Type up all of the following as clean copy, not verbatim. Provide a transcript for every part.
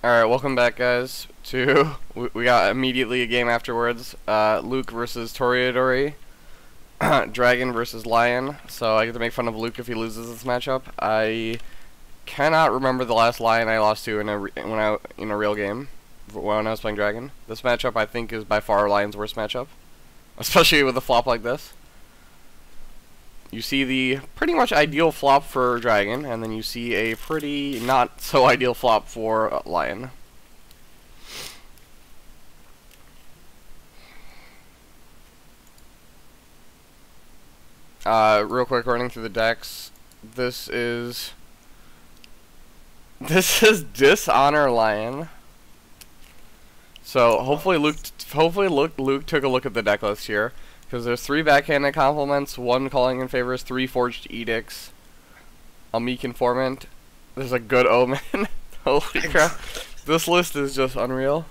Alright, welcome back, guys, to... we got immediately a game afterwards. Luke versus Toreadory. Dragon versus Lion. So I get to make fun of Luke if he loses this matchup. I cannot remember the last Lion I lost to in a real game when I was playing Dragon. This matchup, I think, is by far Lion's worst matchup. Especially with a flop like this. You see the pretty much ideal flop for Dragon, and then you see a pretty not so ideal flop for Lion. Real quick, running through the decks. This is Dishonor Lion. So hopefully Luke took a look at the deck list here. Because there's 3 backhanded compliments, 1 calling in favors, 3 forged edicts, a meek informant. There's a good omen. Holy crap. This list is just unreal.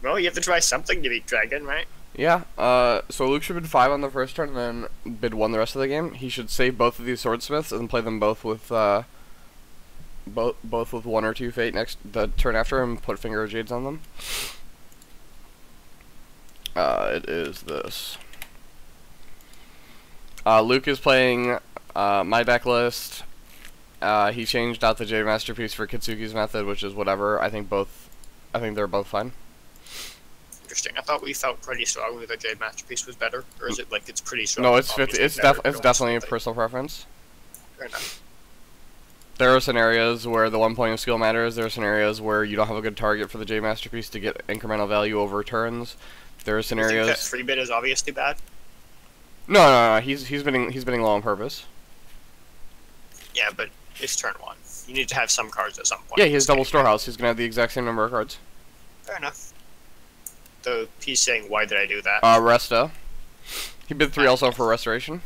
Well, you have to try something to beat Dragon, right? Yeah, so Luke should bid 5 on the first turn and then bid 1 the rest of the game. He should save both of these swordsmiths and play them both with, both with 1 or 2 fate the turn after and put finger of jades on them. It is this. Luke is playing my deck list. He changed out the Jade Masterpiece for Kitsuki's method, which is whatever. I think they're both fine. Interesting. I thought we felt pretty strongly that Jade Masterpiece was better, or is it like it's pretty strong? No, it's definitely a personal preference. Fair enough. There are scenarios where the 1 point of skill matters. There are scenarios where you don't have a good target for the Jade Masterpiece to get incremental value over turns. There are scenarios. You think that free bid is obviously bad? No. He's bidding low on purpose. Yeah, but it's turn 1. You need to have some cards at some point. Yeah, he has double storehouse. He's gonna have the exact same number of cards. Fair enough. Though he's saying, why did I do that? Resta. He bid 3 also for restoration.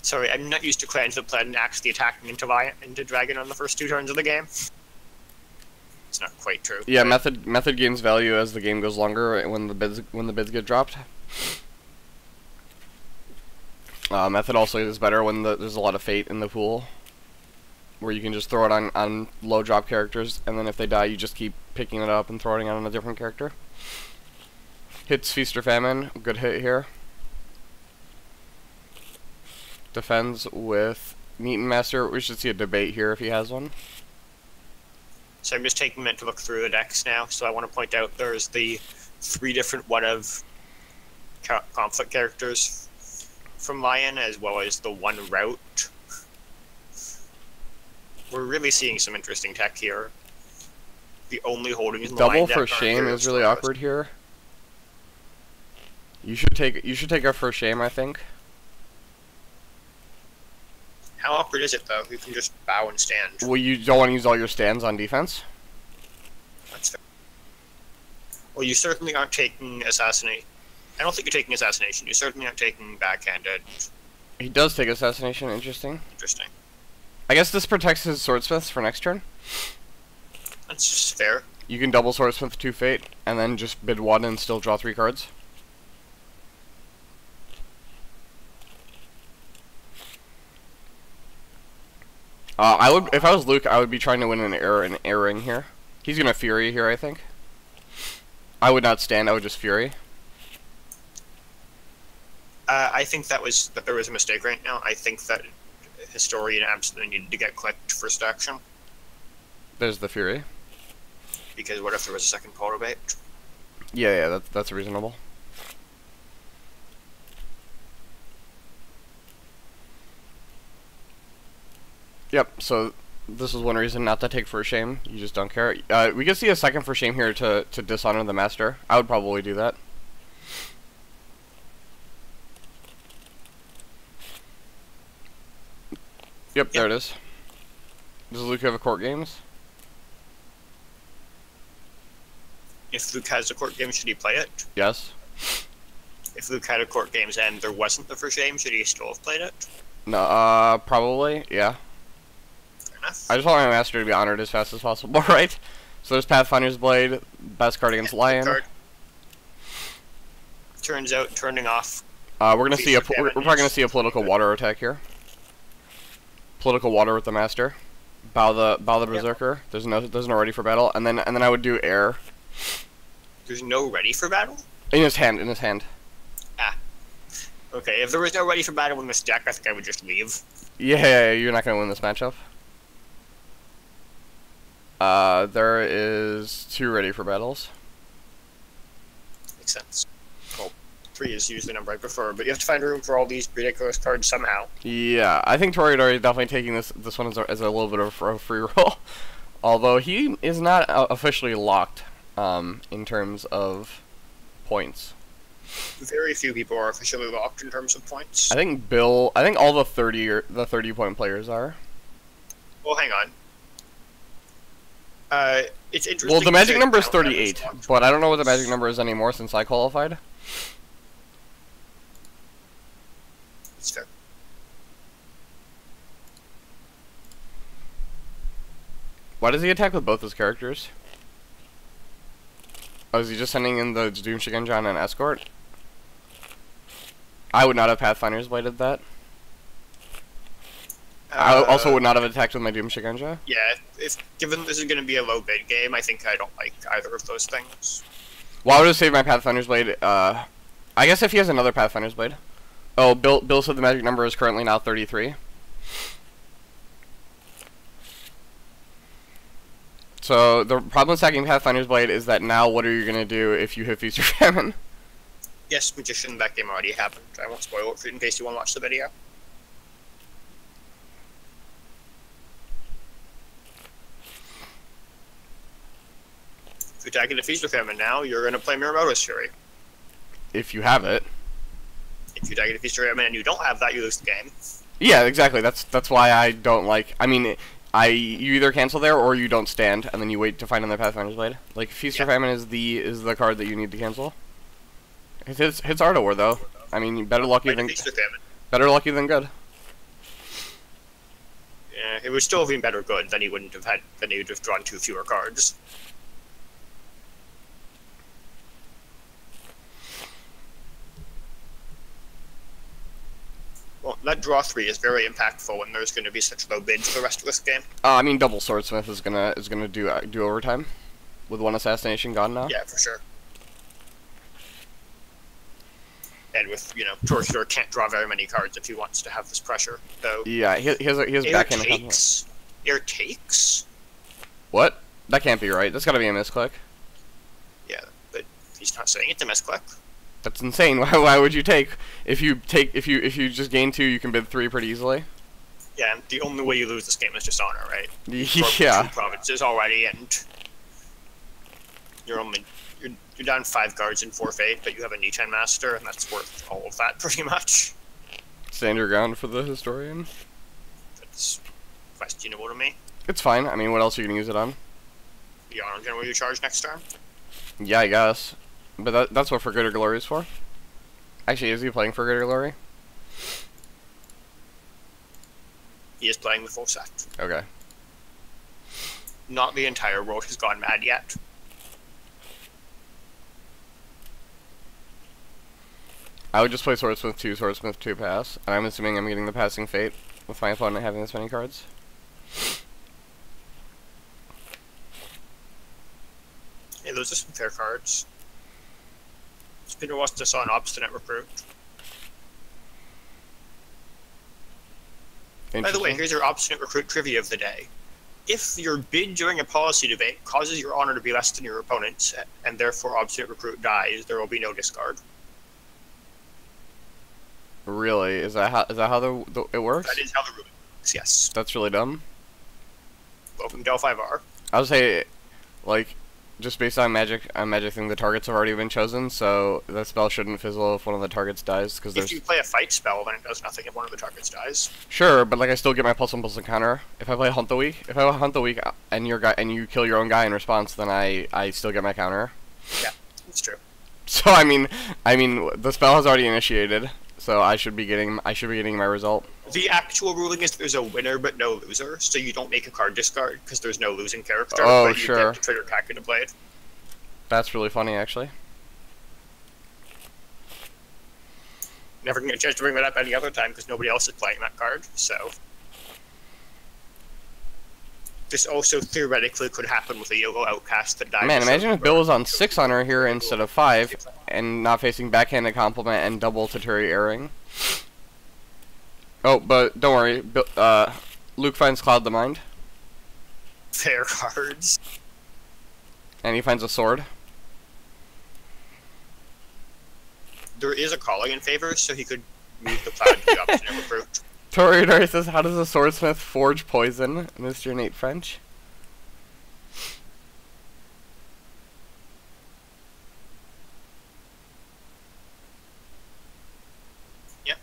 Sorry, I'm not used to clans that plan actually attacking into Dragon on the first 2 turns of the game. It's not quite true. Yeah, method gains value as the game goes longer when the bids get dropped. Method also is better when there's a lot of fate in the pool, where you can just throw it on low drop characters, and then if they die, you just keep picking it up and throwing it on a different character. Hits Feast or Famine, good hit here. Defends with Neaton Master. We should see a debate here if he has one. So I'm just taking a minute to look through the decks now. So I want to point out there's the 3 different one-of conflict characters from Lion, as well as the 1 route. We're really seeing some interesting tech here. The only holdings in the Double Lion for deck shame is really awkward here. You should take our first shame, I think. How awkward is it, though? You can just bow and stand. Well, you don't want to use all your stands on defense? That's fair. Well, you certainly aren't taking Assassinate. I don't think you're taking Assassination. You certainly aren't taking Backhanded. He does take Assassination, interesting. Interesting. I guess this protects his swordsmiths for next turn. That's just fair. You can double swordsmith 2 fate, and then just bid 1 and still draw 3 cards. If I was Luke, I would be trying to win an airing here. He's gonna Fury here, I think. I would not stand, I would just Fury. I think there was a mistake right now. I think that Historian absolutely needed to get clicked first action. There's the Fury. Because what if there was a second photo bait? Yeah, that's reasonable. Yep, so this is one reason not to take for shame. You just don't care. We could see a second for shame here to dishonor the master. I would probably do that. Yep, there it is. Does Luke have a court games? If Luke has a court game, should he play it? Yes. If Luke had a court games and there wasn't the for shame, should he still have played it? No, probably, yeah. Enough. I just want my master to be honored as fast as possible, right? So there's Pathfinder's Blade, best card against Lion. Card. Turns out, turning off. We're probably gonna see a political water attack here. Political water with the master. Bow the Yeah. Berserker. There's no ready for battle, and then I would do air There's no ready for battle? in his hand. In his hand. Ah. Okay, if there was no ready for battle in this deck, I think I would just leave. Yeah, you're not gonna win this matchup. There is 2 ready for battles. Makes sense. Well, 3 is usually the number I prefer, but you have to find room for all these ridiculous cards somehow. Yeah, I think Toreadory is definitely taking this one as a little bit of a free roll. Although he is not officially locked in terms of points. Very few people are officially locked in terms of points. I think all the 30-point players are. Well, hang on. It's interesting. Well, the magic to number is count them as 38, locked. but I don't know what the magic number is anymore since I qualified. That's fair. Why does he attack with both his characters? Oh, is he just sending in the Doom Shigenja and Escort? I would not have Pathfinder's bladed that. I also would not have attacked with my Doom Shigenja. Yeah, if given this is going to be a low bid game, I think I don't like either of those things. Well, I would have saved my Pathfinder's blade. I guess if he has another Pathfinder's blade. Oh, Bill said the magic number is currently now 33. So the problem with stacking Pathfinder's blade is that now what are you gonna do if you hit Feast or Famine? Yes, Magician, that game already happened. I won't spoil it for you in case you want to watch the video. If you attack into Feast or Famine now, you're going to play Miramoto's Fury. If you have it. If you attack into Feast or Famine and you don't have that, you lose the game. Yeah, exactly. That's why I don't like. I mean, you either cancel there or you don't stand, and then you wait to find another Pathfinder's blade. Like Feast or Famine is the card that you need to cancel. It hits Art War though. I mean, better lucky than good. Yeah, it would still have been better good. Then he wouldn't have had. Then he would have drawn 2 fewer cards. Well, that draw 3 is very impactful when there's going to be such low bids for the rest of this game. I mean, double Swordsmith is gonna do overtime, with 1 assassination gone now. Yeah, for sure. And with, Toreadory can't draw very many cards if he wants to have this pressure. So Yeah, he has backhand. Air takes? What? That can't be right. That's gotta be a misclick. Yeah, but he's not saying it's a misclick. That's insane. Why would you take? If you just gain 2, you can bid 3 pretty easily. Yeah, and the only way you lose this game is just honor, right? Yeah. 2 provinces already, and you're down 5 cards in forfeit, but you have a Nichen Master, and that's worth all of that pretty much. Stand your ground for the historian. That's questionable to me. It's fine. I mean, what else are you gonna use it on? The honor general you charge next turn. Yeah, I guess. But that's what For Greater Glory is for. Actually, is he playing For Greater Glory? He is playing the full set. Okay. Not the entire world has gone mad yet. I would just play Swordsmith 2 pass, and I'm assuming I'm getting the Passing Fate with my opponent having this many cards. Hey, those are some fair cards. Spinner wants to saw an Obstinate Recruit. By the way, here's your Obstinate Recruit trivia of the day. If your bid during a policy debate causes your honor to be less than your opponent's, and therefore Obstinate Recruit dies, there will be no discard. Really? Is that how it works? That is how the ruling works, yes. That's really dumb. Welcome to L5R. I would say, like, just based on magic thing, the targets have already been chosen, so the spell shouldn't fizzle if one of the targets dies, because there's... If you play a fight spell, then it does nothing if one of the targets dies. Sure, but like I still get my +1/+1 counter. If I play Hunt the Weak, and you kill your own guy in response, then I still get my counter. Yeah, that's true. So I mean, the spell has already initiated, so I should be getting my result. The actual ruling is there's a winner but no loser, so you don't make a card discard because there's no losing character. Oh, but you sure. get to trigger Kaku to Blade. That's really funny, actually. Never get a chance to bring that up any other time because nobody else is playing that card. So This also theoretically could happen with a YOLO outcast that dies. Man, imagine if Bill was on 6 on her here instead of 5, and not facing backhanded compliment and double Toreadory airing. Oh, but don't worry, Luke finds Cloud the Mind. Fair cards. And he finds a sword. There is a calling in favor, so he could move the Cloud to the opposite recruit. Toreadory says, how does a swordsmith forge poison, Mr. Nate French? Yeah.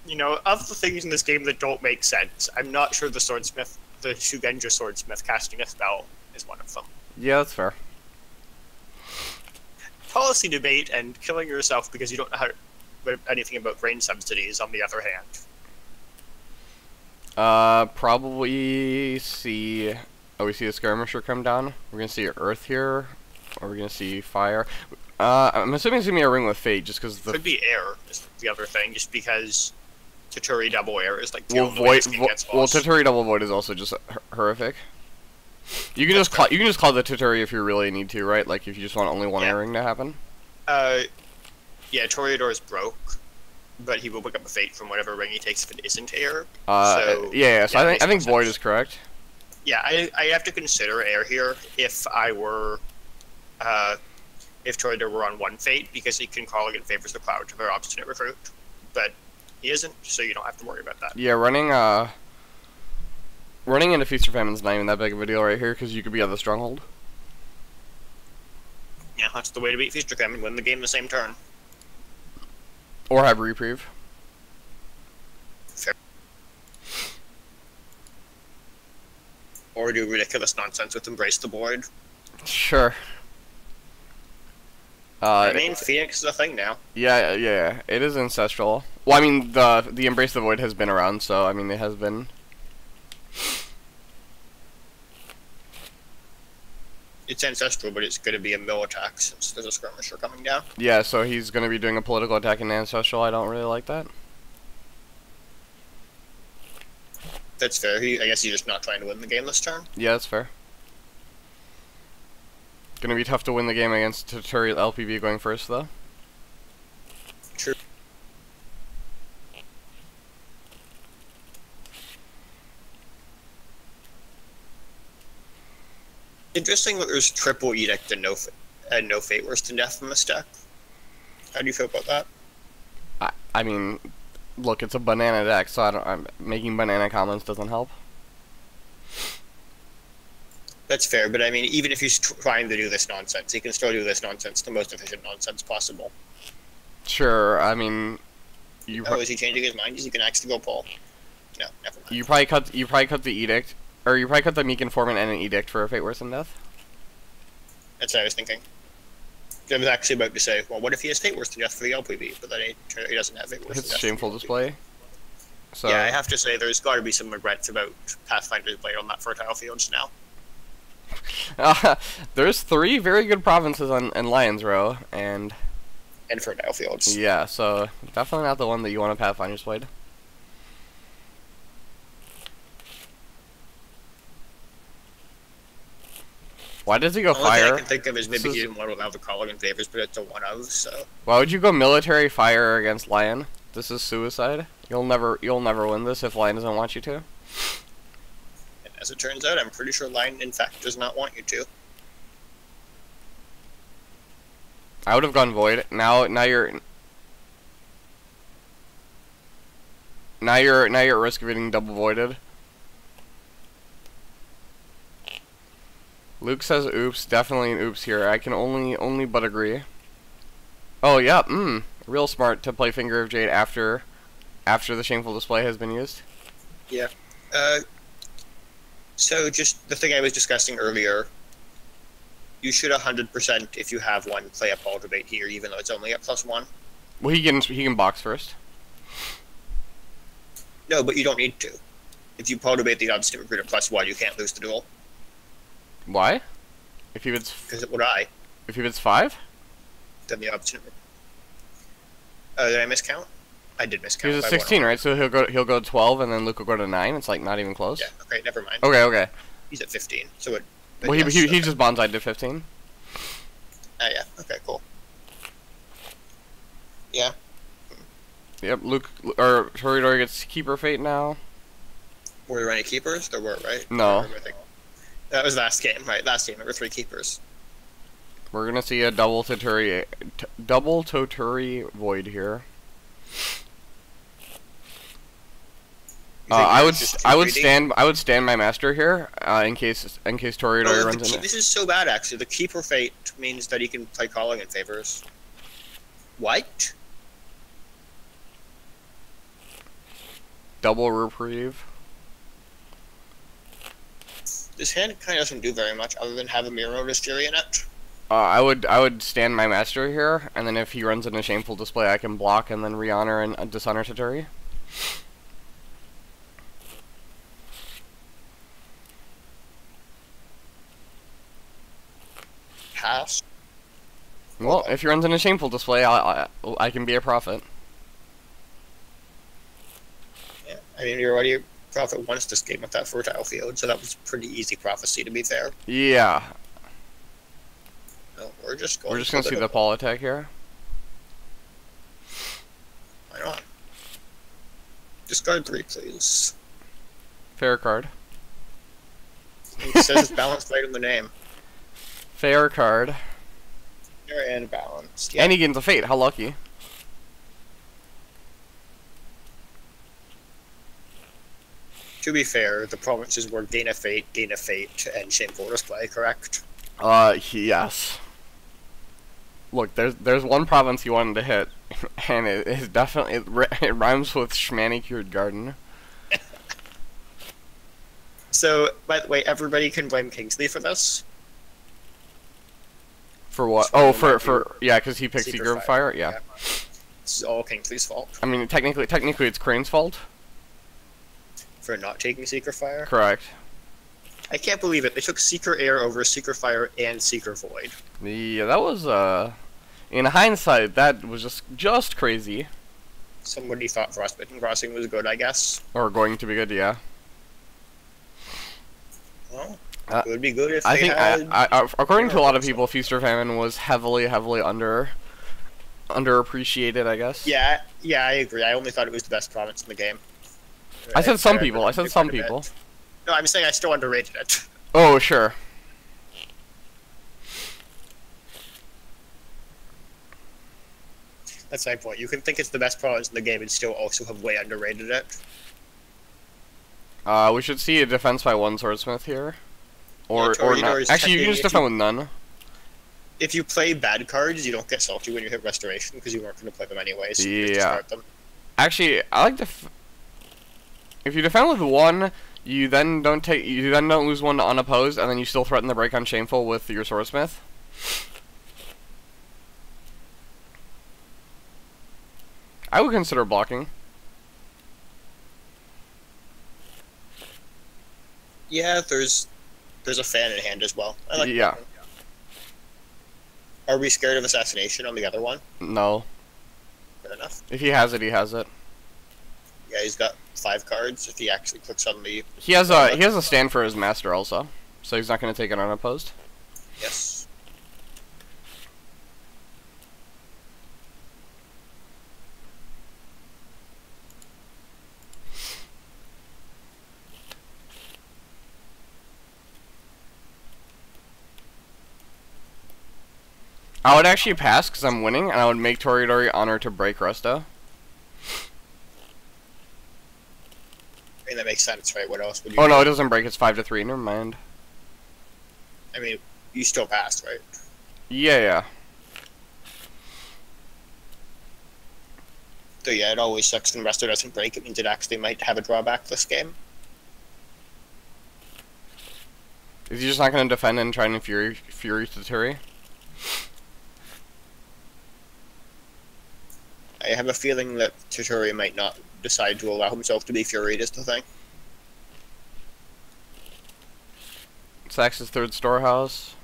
You know, of the things in this game that don't make sense, I'm not sure the swordsmith, the Shugenja swordsmith casting a spell is one of them. Yeah, that's fair. Policy debate and killing yourself because you don't know anything about grain subsidies, on the other hand. Probably see... Oh, we see a skirmisher come down. We're gonna see earth here. Or we're gonna see fire. I'm assuming it's gonna be a ring with fate, just because the... Could be air, is the other thing, just because Toreadory double air is like the Well, only way this game gets lost. Toreadory double void is also just horrific. You can just call the Toreadory if you really need to, right? Like if you just want only one airing to happen. Yeah, Toreador is broke, but he will pick up a fate from whatever ring he takes if it isn't air. So I think void is correct. Yeah, I have to consider air here if I were, if Toreador were on one fate, because he can call against favors the Cloud to their obstinate recruit, but he isn't, so you don't have to worry about that. Yeah, running into Feast or Famine's not even that big of a deal right here, because you could be on the stronghold. Yeah, that's the way to beat Feast or Famine, win the game the same turn. Or have reprieve. Fair. Or do ridiculous nonsense with Embrace the Void. Sure. I mean, Phoenix is a thing now. Yeah, it is ancestral. Well, I mean, the Embrace the Void has been around, so, I mean, it has been. It's ancestral, but it's going to be a mill attack since there's a skirmisher coming down. Yeah, so he's going to be doing a political attack in ancestral. I don't really like that. That's fair. I guess he's just not trying to win the game this turn. Yeah, that's fair. Gonna be tough to win the game against Toreadory LPV going first, though. True. Interesting that there's triple edict and no fate worse than death in this deck. How do you feel about that? I mean, look, it's a banana deck, so making banana commons doesn't help. That's fair, but I mean, even if he's trying to do this nonsense, he can still do this nonsense the most efficient nonsense possible. Sure, I mean, is he changing his mind? Is he gonna actually go pull? No, never mind. You probably cut the edict, or you probably cut the Meek Informant and an edict for a fate worse than death. That's what I was thinking. I was actually about to say, well, what if he has fate worse than death for the LPB, but then he doesn't have fate worse than death. It's shameful display. So yeah, I have to say there's got to be some regrets about Pathfinder's play on that fertile fields now. There's 3 very good provinces in Lions Row, and fertile fields. Yeah, so definitely not the one that you want to Pathfinder's played. Why does he go fire? fire? The only thing I can think of is maybe he didn't want to allow the calling in favors, but it's a one of, so. Why would you go military fire against Lion? This is suicide. You'll never win this if Lion doesn't want you to. And as it turns out, I'm pretty sure Lion, in fact, does not want you to. I would have gone void. Now you're at risk of getting double voided. Luke says oops, definitely an oops here. I can only but agree. Oh yeah, real smart to play Finger of Jade after the shameful display has been used. Yeah. So just the thing I was discussing earlier, you should 100%, if you have one, play a Paul debate here, even though it's only at +1. Well, he can box first. No, but you don't need to. If you Paul debate the obstinate recruit at +1, you can't lose the duel. Why? If he would. Because it would I. if he bids 5? Then the option. Did I miscount? I did miscount. He's at 16, right? So he'll go 12, and then Luke will go to 9. It's like not even close. Yeah. Okay. Never mind. Okay. Okay. He's at 15. So it. Well, yes, he okay. just bonsai'd to 15. Yeah. Okay. Cool. Yeah. Yep. Luke or Toreadory gets keeper fate now. Were there any keepers? There were, right? No. That was last game, right? Last game there were 3 keepers. We're gonna see a double Toturi void here. I would stand my master here in case Toreadory runs in it. This is so bad actually. The keeper fate means that he can play calling in favors. What? Double reprieve. This hand kind of doesn't do very much other than have a mirror Mystery in it. I would stand my master here, and then if he runs in a shameful display, I can block and then re-honor and dishonor Toturi. Pass. Well, if he runs in a shameful display, I can be a prophet. Yeah, I mean you're already a prophet once this game with that fertile field, so that was pretty easy prophecy to be fair. Yeah. No, we're just gonna see the Paul attack here. Why not? Discard 3, please. Fair card. It says it's balanced right in the name. Fair card. Fair and balanced. Yeah. And he gains a fate. How lucky. To be fair, the provinces were gain a fate, and shameful display, correct? Yes. Look, there's one province you wanted to hit, and it is definitely it rhymes with Schmanicured Garden. So, by the way, everybody can blame Kingsley for this. For what? So for yeah, because he picked Secret Fire. Yeah. This is all Kingsley's fault. I mean, technically, it's Crane's fault. For not taking Secret Fire. Correct. I can't believe it. They took Seeker Air over Seeker Fire and Seeker Void. Yeah, that was in hindsight, that was just crazy. Somebody thought Frostbitten Crossing was good, I guess. Or going to be good, yeah. Well, it would be good if I they think had... according to a lot of people, Feast or Famine was heavily underappreciated, I guess. Yeah, I agree. I only thought it was the best province in the game. I said some people. No, I'm saying I still underrated it. Oh, sure. That's my point. You can think it's the best province in the game and still also have way underrated it. We should see a defense by 1 swordsmith here. Or not. Actually, you can just defend with none. If you play bad cards, you don't get salty when you hit restoration because you weren't going to play them anyways. So you just discard them. Actually, I like if you defend with 1, you then don't lose 1 to unopposed, and then you still threaten the break on shameful with your swordsmith. I would consider blocking. Yeah, there's a fan in hand as well. I like yeah. That. Are we scared of assassination on the other one? No. Good enough. If he has it, he has it. Yeah, he's got 5 cards. If he actually clicks on the... He has a stand for his master also, so he's not going to take it unopposed. Yes. I would actually pass because I'm winning, and I would make Toreadory honor to break Resto. I mean, that makes sense, right? What else would you Oh, do? no, it doesn't break. It's 5-3. Never mind. I mean, you still passed, right? Yeah. So yeah, it always sucks when Resto doesn't break. It means it actually might have a drawback this game. Is he just not going to defend and try and Fury Toturi? I have a feeling that Toturi might not decide to allow himself to be Furied is the thing. Sacks his 3rd storehouse.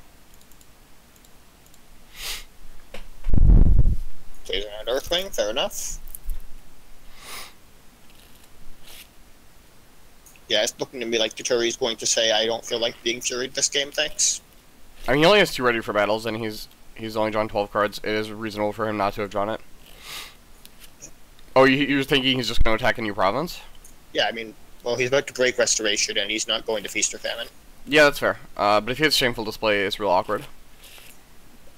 Plays around Earthwing, fair enough. Yeah, it's looking to me like Toreadory's going to say, I don't feel like being Furied this game, thanks. I mean, he only has 2 ready for battles, and he's only drawn 12 cards. It is reasonable for him not to have drawn it. Oh, you were thinking he's just going to attack a new province? Yeah, I mean, well, he's about to break Restoration, and he's not going to Feast or Famine. Yeah, that's fair. But if he hits Shameful Display, it's real awkward.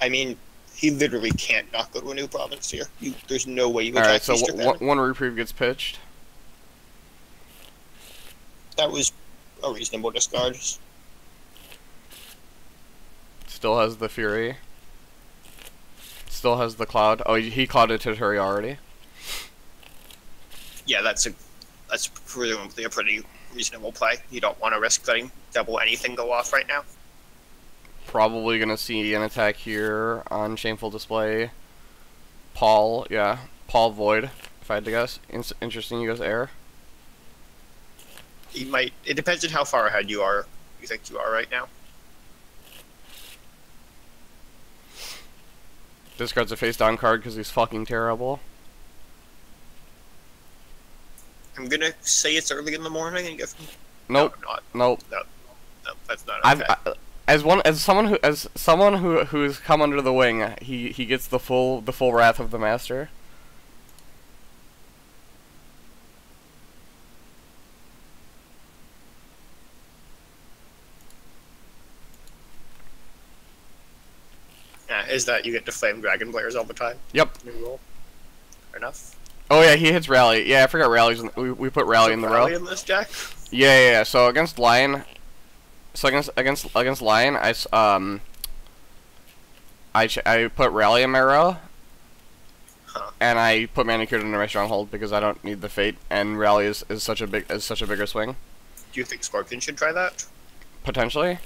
I mean, he literally can't not go to a new province here. There's no way you attack Alright, so Feast or Famine. one reprieve gets pitched. That was a reasonable discard. Still has the Fury. Still has the Cloud. Oh, he clouded Toreadory already. Yeah, that's presumably a pretty reasonable play. You don't want to risk letting double anything go off right now. Probably gonna see an attack here on Shameful Display. Paul, yeah. Paul Void, if I had to guess. Interesting, you guys air. He might. It depends on how far ahead you think you are right now. Discards a face down card because he's fucking terrible. I'm gonna say it's early in the morning and give him. Nope. No, not. Nope. No, that's not okay. As someone who's come under the wing, he gets the full wrath of the master. Yeah, is that you get to flame dragon players all the time? Yep. New rule. Fair enough. Oh yeah, he hits Rally. Yeah, I forgot Rally's. We put Rally in the row. Rally in this deck. Yeah. So against Lion, against Lion, I put Rally in my row, and I put Manicured into my Stronghold because I don't need the Fate, and Rally is such a bigger swing. Do you think Scorpion should try that? Potentially.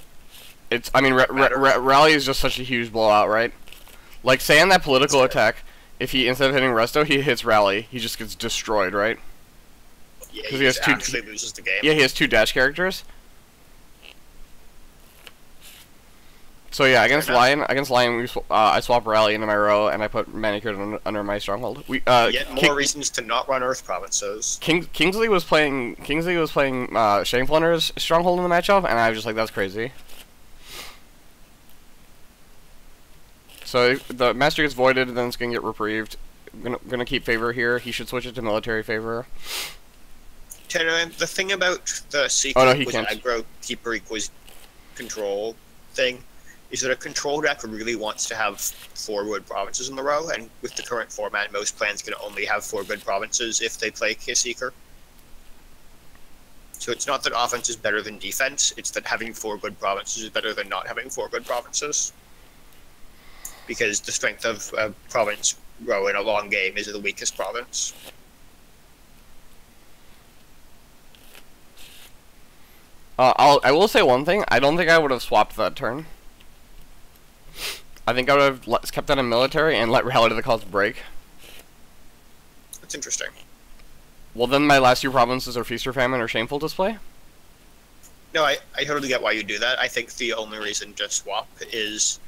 I mean, Rally is just such a huge blowout, right? Like, say on that political attack, if he, instead of hitting Resto, he hits Rally, he just gets destroyed, right? Yeah, he actually loses the game. Yeah, he has 2 dash characters. So yeah, against Lion, I swap Rally into my row, and I put Manicured under my Stronghold. Yet more reasons to not run Earth provinces. Kingsley was playing Shameful under his Stronghold in the matchup, and I was just like, that's crazy. So the Master gets voided, and then it's gonna get reprieved. Gonna keep favor here. He should switch it to military favor. The thing about the secret aggro keeper equals control thing is that a control deck really wants to have 4 good provinces in the row, and with the current format, most plans can only have 4 good provinces if they play Seeker. So it's not that offense is better than defense, it's that having 4 good provinces is better than not having 4 good provinces. Because the strength of a province row in a long game is the weakest province. I will say one thing. I don't think I would have swapped that turn. I think I would have kept that in military and let Rally to the Cause break. That's interesting. Well, then my last 2 provinces are Feast or Famine or Shameful Display. No, I totally get why you do that. I think the only reason to swap is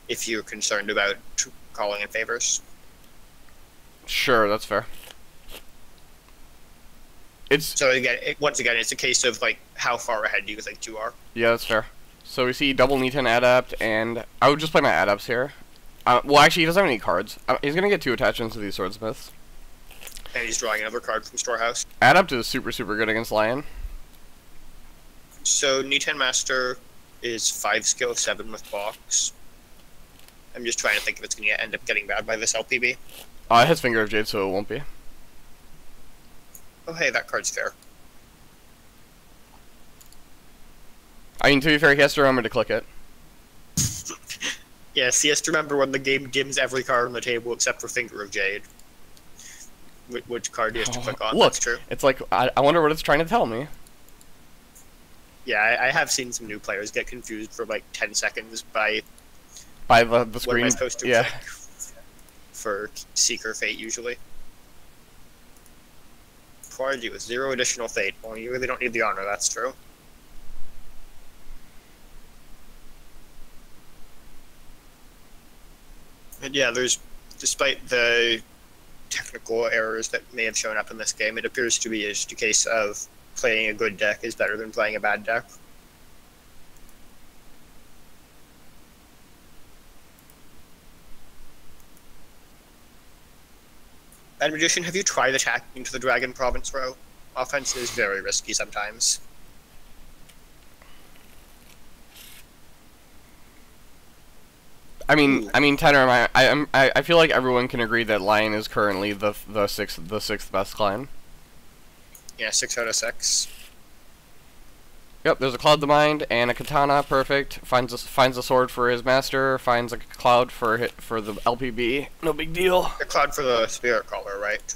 if you're concerned about calling in favors. Sure, that's fair. So again, once again, it's a case of like how far ahead do you think you are? Yeah, that's fair. So we see double Niten Adapt, and I would just play my Adapts here. Well, actually, he doesn't have any cards. He's gonna get 2 attachments to these Swordsmiths. And he's drawing another card from Storehouse. Adapt is super good against Lion. So Niten Master is 5 skill, 7 with box. I'm just trying to think if it's going to end up getting bad by this LPB. It has Finger of Jade, so it won't be. Oh, hey, that card's fair. I mean, to be fair, he has to remember to click it. Yes, he has to remember when the game dims every card on the table except for Finger of Jade. Which card he has to click on. Look, that's true. It's like, I wonder what it's trying to tell me. Yeah, I have seen some new players get confused for like 10 seconds by the screen. What am I supposed to yeah. click for Seeker Fate usually. Prodigy with 0 additional Fate. Well, you really don't need the honor, that's true. And yeah, there's Despite the technical errors that may have shown up in this game, it appears to be just a case of playing a good deck is better than playing a bad deck. Bad Magician, have you tried attacking to the Dragon Province row? Offense is very risky sometimes. I mean, Tanner, I feel like everyone can agree that Lion is currently the sixth best clan. Yeah, 6 out of 6. Yep, there's a Cloud the Mind and a Katana, perfect. Finds a sword for his master, finds a Cloud for the LPB, no big deal. The Cloud for the Spirit Caller, right?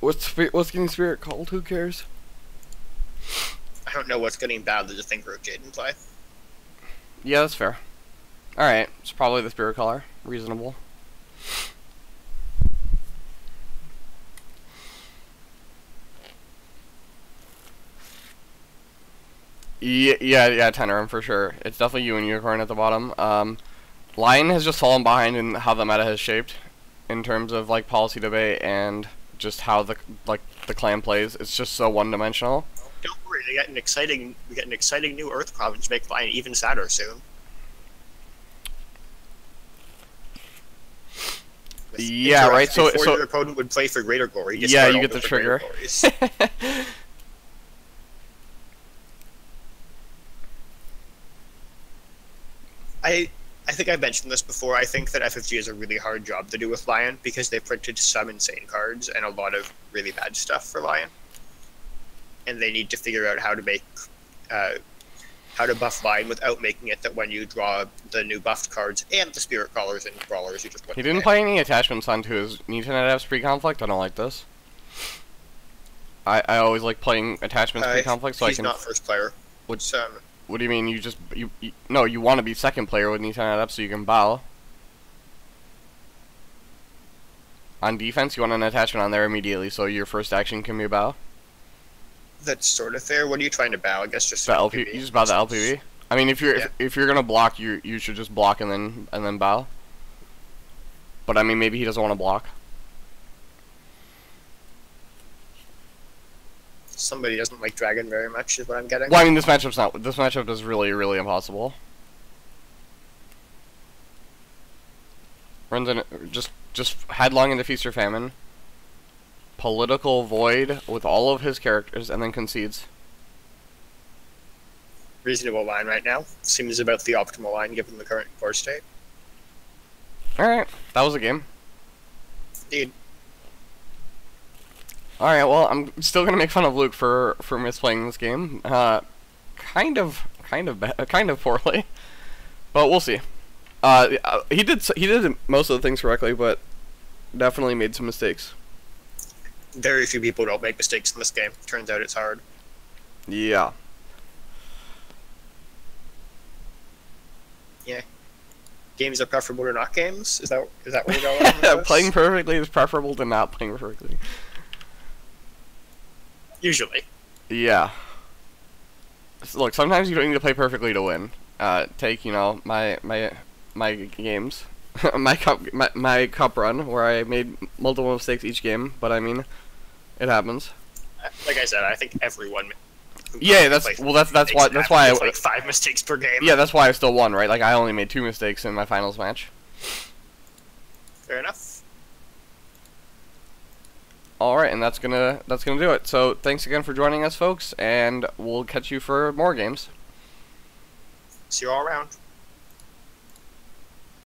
What's getting Spirit called? Who cares? I don't know what's getting bad. There's a Thinker of Jade in play. Yeah, that's fair. Alright, it's probably the Spirit Caller. Reasonable. Yeah, Tenor, for sure. It's definitely you and Unicorn at the bottom. Lion has just fallen behind in how the meta has shaped in terms of like policy debate and just how the clan plays. It's just so one-dimensional. Don't worry, we get an exciting new Earth province to make Lion even sadder soon. Yeah, right. So your opponent would play for Greater Glory. Yeah, you get the trigger. I think I mentioned this before. I think that FFG is a really hard job to do with Lion because they printed some insane cards and a lot of really bad stuff for Lion, and they need to figure out how to make how to buff Lion without making it that when you draw the new buffed cards and the Spirit Callers and Brawlers, you just win. He didn't play any attachments onto his Nintendo pre-conflict. I don't like this. I always like playing attachments pre-conflict, so I can. He's not first player. What do you mean? No, you want to be second player with Nintendo up so you can bow. On defense, you want an attachment on there immediately, so your first action can be a bow. That's sort of fair. What are you trying to bow? I guess just the LPB. You just bow the LPB. I mean, if you're gonna block, you should just block and then bow. But I mean, maybe he doesn't want to block. Somebody doesn't like Dragon very much, is what I'm getting. Well, I mean, this matchup is really, really impossible. Runs in just headlong into Feast or Famine. Political Void with all of his characters, and then concedes. Reasonable line right now. Seems about the optimal line given the current core state. Alright, that was a game. Indeed. Alright, well, I'm still gonna make fun of Luke for misplaying this game. Kind of poorly, but we'll see. He did most of the things correctly, but definitely made some mistakes. Very few people don't make mistakes in this game. Turns out it's hard. Yeah. Yeah. Games are preferable to not games? Is that where we're going with this? Playing perfectly is preferable to not playing perfectly. Usually. Yeah. Look, sometimes you don't need to play perfectly to win. Take, you know, my games. my cup run where I made multiple mistakes each game, but I mean, it happens. Like I said, I think everyone. Yeah, that's why I like 5 mistakes per game. Yeah, that's why I still won, right? Like I only made 2 mistakes in my finals match. Fair enough. All right, and that's gonna do it. So thanks again for joining us, folks, and we'll catch you for more games. See you all around.